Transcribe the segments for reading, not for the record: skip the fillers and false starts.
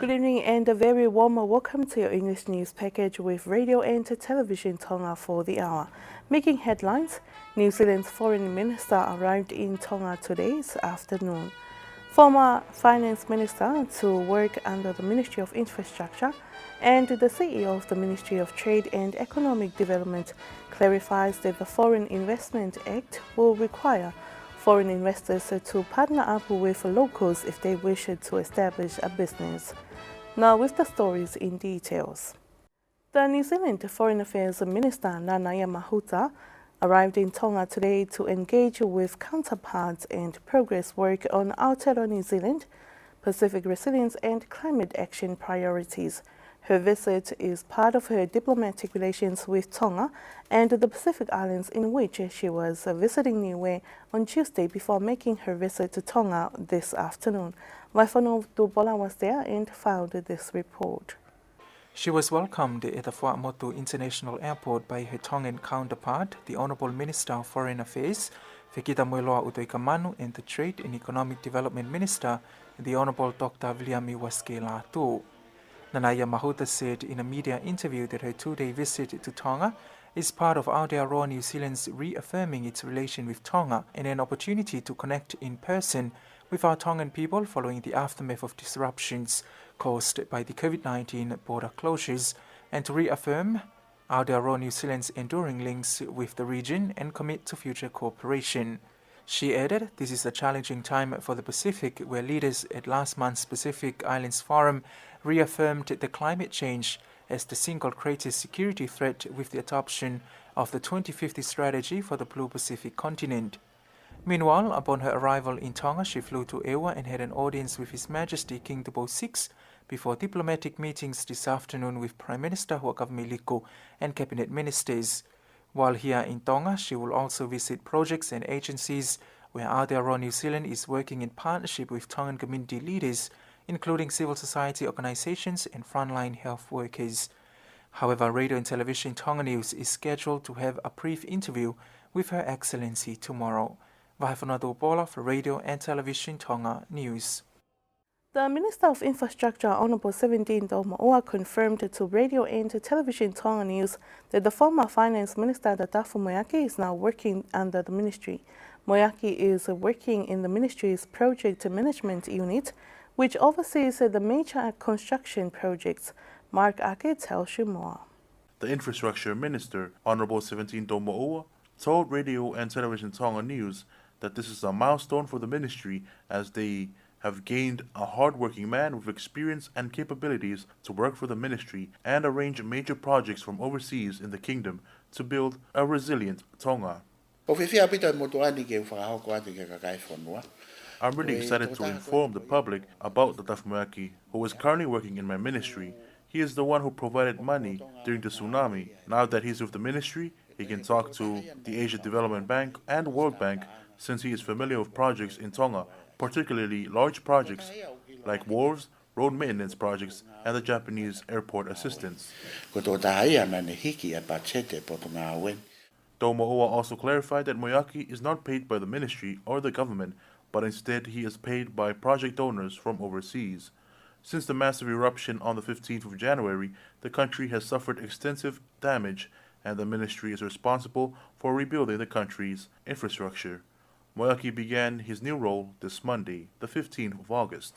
Good evening and a very warm welcome to your English news package with radio and television Tonga for the hour. Making headlines, New Zealand's foreign minister arrived in Tonga today afternoon. Former finance minister to work under the Ministry of Infrastructure and the CEO of the Ministry of Trade and Economic Development clarifies that the Foreign Investment Act will require foreign investors to partner up with locals if they wish to establish a business. Now with the stories in details. The New Zealand Foreign Affairs Minister Nanaia Mahuta arrived in Tonga today to engage with counterparts and progress work on Aotearoa New Zealand, Pacific resilience and climate action priorities. Her visit is part of her diplomatic relations with Tonga and the Pacific Islands, in which she was visiting Niue on Tuesday before making her visit to Tonga this afternoon. Waiwhanau Paula was there and filed this report. She was welcomed at the Whakamotu International Airport by her Tongan counterpart, the Honourable Minister of Foreign Affairs, Whekita Moiloa Utoikamanu, and the Trade and Economic Development Minister, the Honourable Dr. Viliami Waske Latu. Nanaia Mahuta said in a media interview that her two-day visit to Tonga is part of Aotearoa New Zealand's reaffirming its relation with Tonga and an opportunity to connect in person with our Tongan people following the aftermath of disruptions caused by the COVID-19 border closures, and to reaffirm Aotearoa New Zealand's enduring links with the region and commit to future cooperation. She added, this is a challenging time for the Pacific, where leaders at last month's Pacific Islands Forum reaffirmed the climate change as the single greatest security threat with the adoption of the 2050 strategy for the Blue Pacific continent. Meanwhile, upon her arrival in Tonga, she flew to Ewa and had an audience with His Majesty King Tupou VI before diplomatic meetings this afternoon with Prime Minister Huakavamiliku and cabinet ministers. While here in Tonga, she will also visit projects and agencies where Aotearoa New Zealand is working in partnership with Tongan community leaders, including civil society organizations and frontline health workers. However, Radio and Television Tonga News is scheduled to have a brief interview with Her Excellency tomorrow. Waiwhanau Paula for Radio and Television Tonga News. The Minister of Infrastructure, Honourable 17 Moimoi, confirmed to Radio and Television Tonga News that the former Finance Minister, Tongatapu Moiaki, is now working under the ministry. Moiaki is working in the ministry's Project Management Unit, which oversees the major construction projects. Mark Ake tells you more. The Infrastructure Minister, Honourable 17 Moimoi, told Radio and Television Tonga News that this is a milestone for the ministry as they have gained a hard-working man with experience and capabilities to work for the ministry and arrange major projects from overseas in the kingdom to build a resilient Tonga. I'm really excited to inform the public about Tongatapu Moiaki, who is currently working in my ministry. He is the one who provided money during the tsunami. Now that he's with the ministry, he can talk to the Asia Development Bank and World Bank since he is familiar with projects in Tonga, particularly large projects like wharves, road maintenance projects, and the Japanese airport assistance. Moimoi also clarified that Moiaki is not paid by the ministry or the government, but instead he is paid by project donors from overseas. Since the massive eruption on the 15th of January, the country has suffered extensive damage, and the ministry is responsible for rebuilding the country's infrastructure. Moiaki began his new role this Monday, the 15th of August.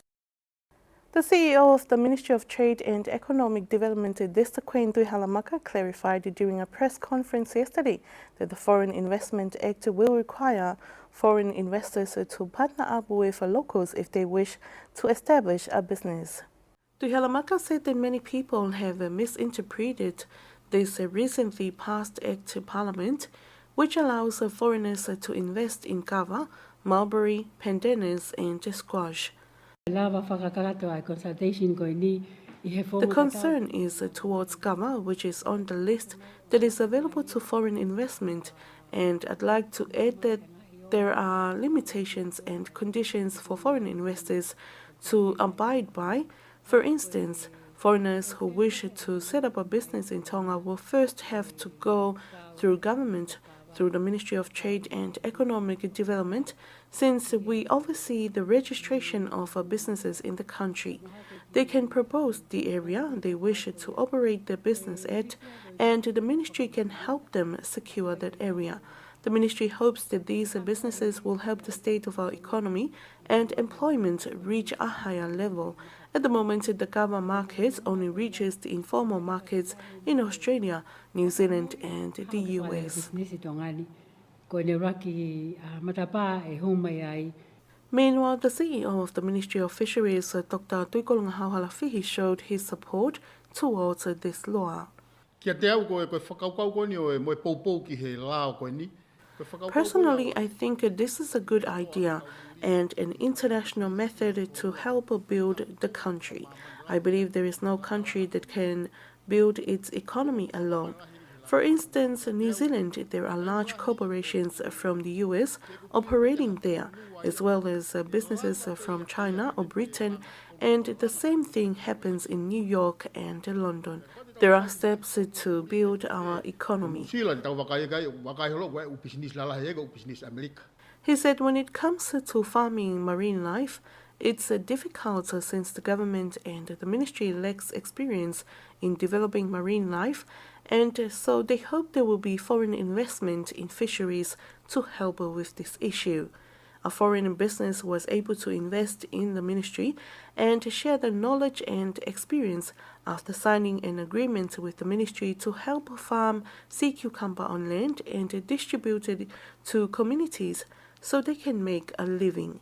The CEO of the Ministry of Trade and Economic Development, Queen Halamaka, clarified during a press conference yesterday that the Foreign Investment Act will require foreign investors to partner up with locals if they wish to establish a business. Halamaka said that many people have misinterpreted this recently passed act to Parliament, which allows foreigners to invest in kava, mulberry, pandanus, and squash. The concern is towards kava, which is on the list that is available to foreign investment, and I'd like to add that there are limitations and conditions for foreign investors to abide by. For instance, foreigners who wish to set up a business in Tonga will first have to go through government, through the Ministry of Trade and Economic Development, since we oversee the registration of businesses in the country. They can propose the area they wish to operate their business at, and the ministry can help them secure that area. The ministry hopes that these businesses will help the state of our economy and employment reach a higher level. At the moment, the Kava market only reaches the informal markets in Australia, New Zealand, and the US. Meanwhile, the CEO of the Ministry of Fisheries, Dr. Nuku'alofa, showed his support towards this law. Personally, I think this is a good idea and an international method to help build the country. I believe there is no country that can build its economy alone. For instance, in New Zealand, there are large corporations from the US operating there, as well as businesses from China or Britain, and the same thing happens in New York and London. There are steps to build our economy. He said when it comes to farming marine life, it's difficult since the government and the ministry lacks experience in developing marine life, and so they hope there will be foreign investment in fisheries to help with this issue. A foreign business was able to invest in the ministry and share the knowledge and experience after signing an agreement with the ministry to help farm sea cucumber on land and distribute it to communities so they can make a living.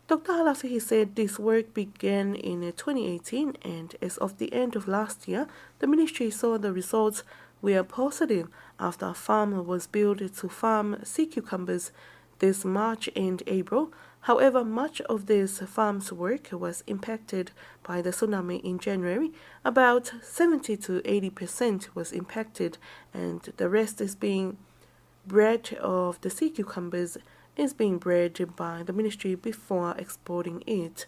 Dr. Halafi said this work began in 2018, and as of the end of last year, the ministry saw the results were positive after a farm was built to farm sea cucumbers this March and April. However, much of this farm's work was impacted by the tsunami in January. About 70 to 80% was impacted, and the rest is being bred of the sea cucumbers is being bred by the ministry before exporting it.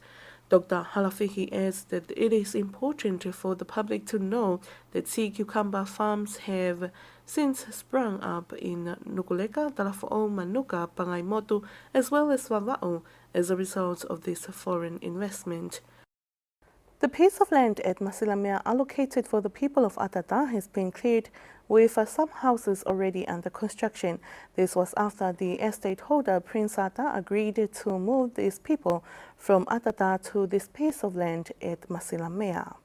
Dr. Halafi adds that it is important for the public to know that sea cucumber farms have since sprung up in Nuku'alofa, Talafa'o, Manuka, Pangaimotu, as well as Wava'o as a result of this foreign investment. The piece of land at Masilamea allocated for the people of Atata has been cleared, with some houses already under construction. This was after the estate holder, Prince Ata, agreed to move these people from Atata to this piece of land at Masilamea.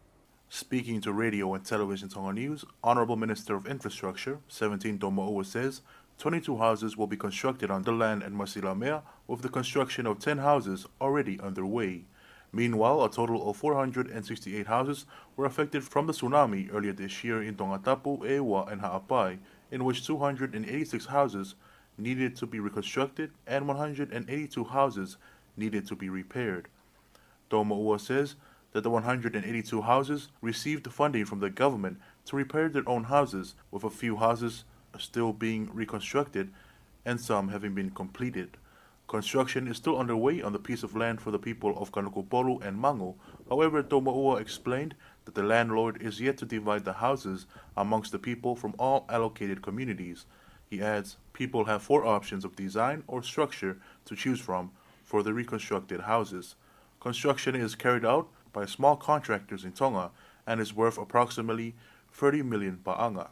Speaking to Radio and Television Tonga News, Honourable Minister of Infrastructure, 17 Tomo'ua, says 22 houses will be constructed on the land at Masilamea, with the construction of 10 houses already underway. Meanwhile, a total of 468 houses were affected from the tsunami earlier this year in Tongatapu, Ewa, and Ha'apai, in which 286 houses needed to be reconstructed and 182 houses needed to be repaired. Tomo'ua says that the 182 houses received funding from the government to repair their own houses, with a few houses still being reconstructed and some having been completed. Construction is still underway on the piece of land for the people of Kanukupolu and Mango. However, Tomo'ua explained that the landlord is yet to divide the houses amongst the people from all allocated communities. He adds, people have 4 options of design or structure to choose from for the reconstructed houses. Construction is carried out by small contractors in Tonga and is worth approximately 30 million pa'anga.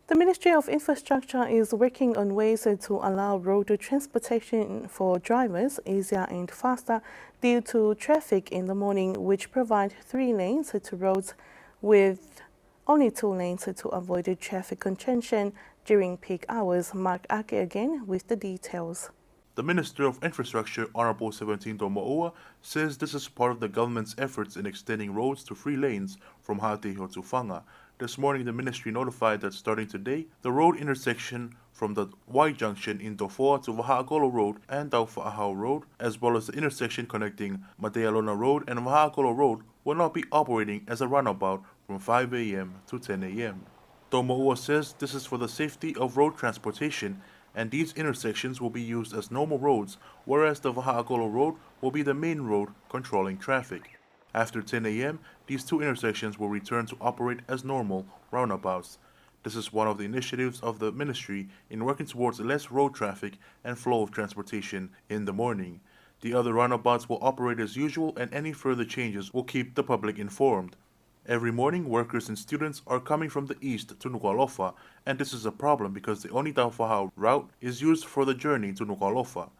The Ministry of Infrastructure is working on ways to allow road transportation for drivers easier and faster due to traffic in the morning, which provide 3 lanes to roads with only 2 lanes to avoid traffic congestion during peak hours. Mark Ake again with the details. The Minister of Infrastructure, Honourable 17 Tomo'ua, says this is part of the government's efforts in extending roads to 3 lanes from Hateho to Whanga. This morning, the ministry notified that starting today, the road intersection from the Y junction in Tofoa to Wahakolo Road and Taufa'ahau Road, as well as the intersection connecting Matealona Road and Wahakolo Road, will not be operating as a runabout from 5 a.m. to 10 a.m. Tomo'ua says this is for the safety of road transportation, and these intersections will be used as normal roads, whereas the Wahakolo Road will be the main road controlling traffic. After 10 a.m., these 2 intersections will return to operate as normal roundabouts. This is one of the initiatives of the ministry in working towards less road traffic and flow of transportation in the morning. The other roundabouts will operate as usual, and any further changes will keep the public informed. Every morning, workers and students are coming from the east to Nuku'alofa, and this is a problem because the Onitaufaha route is used for the journey to Nuku'alofa.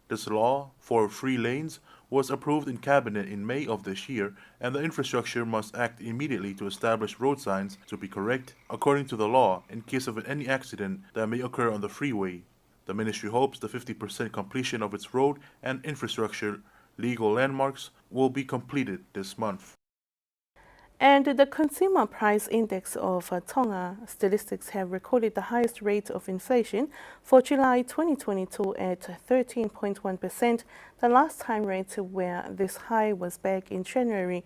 This law for free lanes was approved in Cabinet in May of this year, and the infrastructure must act immediately to establish road signs to be correct according to the law in case of any accident that may occur on the freeway. The ministry hopes the 50% completion of its road and infrastructure legal landmarks will be completed this month. And the Consumer Price Index of Tonga statistics have recorded the highest rate of inflation for July 2022 at 13.1%. The last time rates were this high was back in January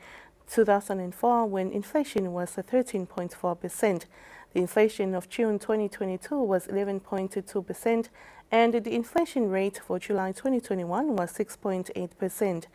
2004 when inflation was 13.4%. The inflation of June 2022 was 11.2%, and the inflation rate for July 2021 was 6.8%.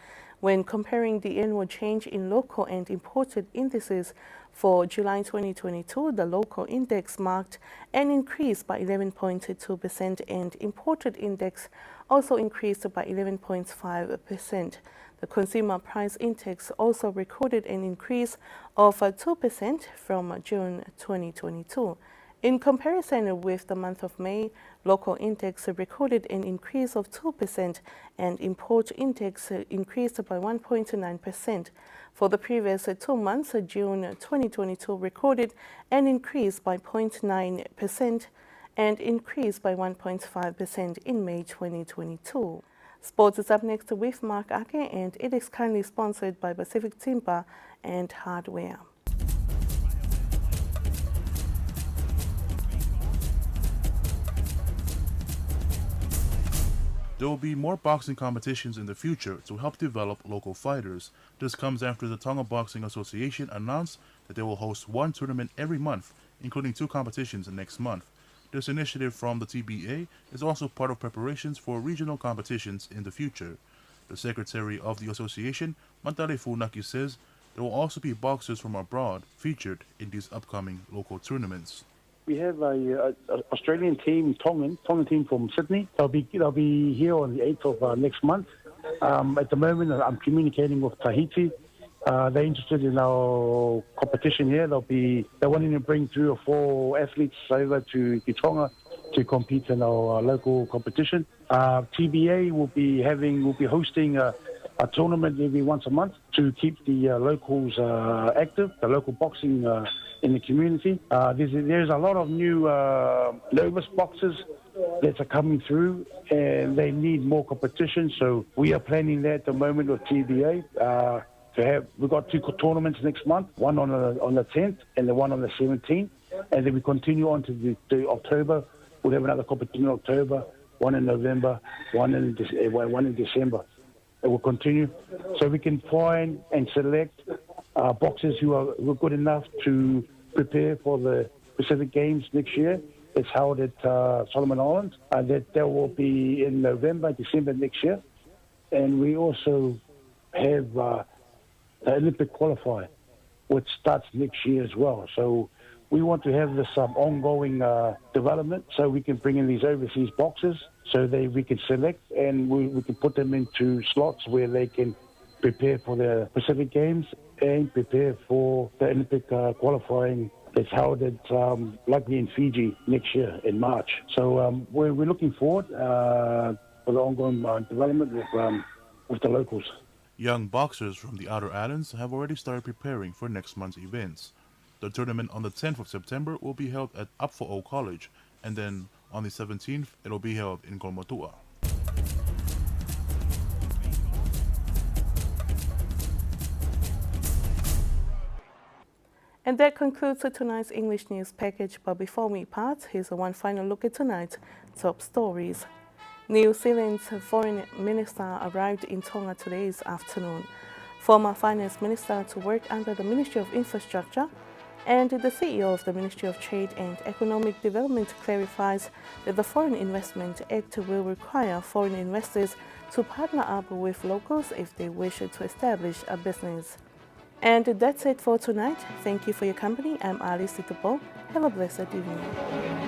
When comparing the annual change in local and imported indices for July 2022, the local index marked an increase by 11.2% and imported index also increased by 11.5%. The Consumer Price Index also recorded an increase of 2% from June 2022. In comparison with the month of May, local index recorded an increase of 2% and import index increased by 1.9%. For the previous 2 months, June 2022 recorded an increase by 0.9% and increased by 1.5% in May 2022. Sports is up next with Mark Ake, and it is kindly sponsored by Pacific Timber and Hardware. There will be more boxing competitions in the future to help develop local fighters. This comes after the Tonga Boxing Association announced that they will host one tournament every month, including 2 competitions next month. This initiative from the TBA is also part of preparations for regional competitions in the future. The secretary of the association, Mantale Funaki, says there will also be boxers from abroad featured in these upcoming local tournaments. We have a Australian team, Tongan team from Sydney. They'll be here on the 8th of next month. At the moment, I'm communicating with Tahiti. They're interested in our competition here. They're wanting to bring 3 or 4 athletes over to Tonga to compete in our local competition. TBA will be hosting a tournament every once a month to keep the locals active, the local boxing in the community. There's a lot of new novice boxers that are coming through, and they need more competition. So we are planning that at the moment with TBA. We've got 2 tournaments next month, one on the 10th and the one on the 17th, and then we continue on to the October. We'll have another competition in October, one in November, one in December. It will continue, so we can find and select boxers who are good enough to prepare for the Pacific Games next year. It's held at Solomon Islands. That will be in November, December next year. And we also have the Olympic qualifier, which starts next year as well. So we want to have this ongoing development so we can bring in these overseas boxers so we can select and we can put them into slots where they can prepare for the Pacific Games and prepare for the Olympic qualifying that's held at likely in Fiji next year in March. So we're looking forward for the ongoing development with the locals. Young boxers from the outer islands have already started preparing for next month's events. The tournament on the 10th of September will be held at Upfo'o College, and then on the 17th it will be held in Kolmotua. And that concludes tonight's English news package. But before we part, here's one final look at tonight's top stories. New Zealand's foreign minister arrived in Tonga today's afternoon. Former finance minister to work under the Ministry of Infrastructure and the CEO of the Ministry of Trade and Economic Development clarifies that the Foreign Investment Act will require foreign investors to partner up with locals if they wish to establish a business. And that's it for tonight. Thank you for your company. I'm Alice Itupo. Have a blessed evening.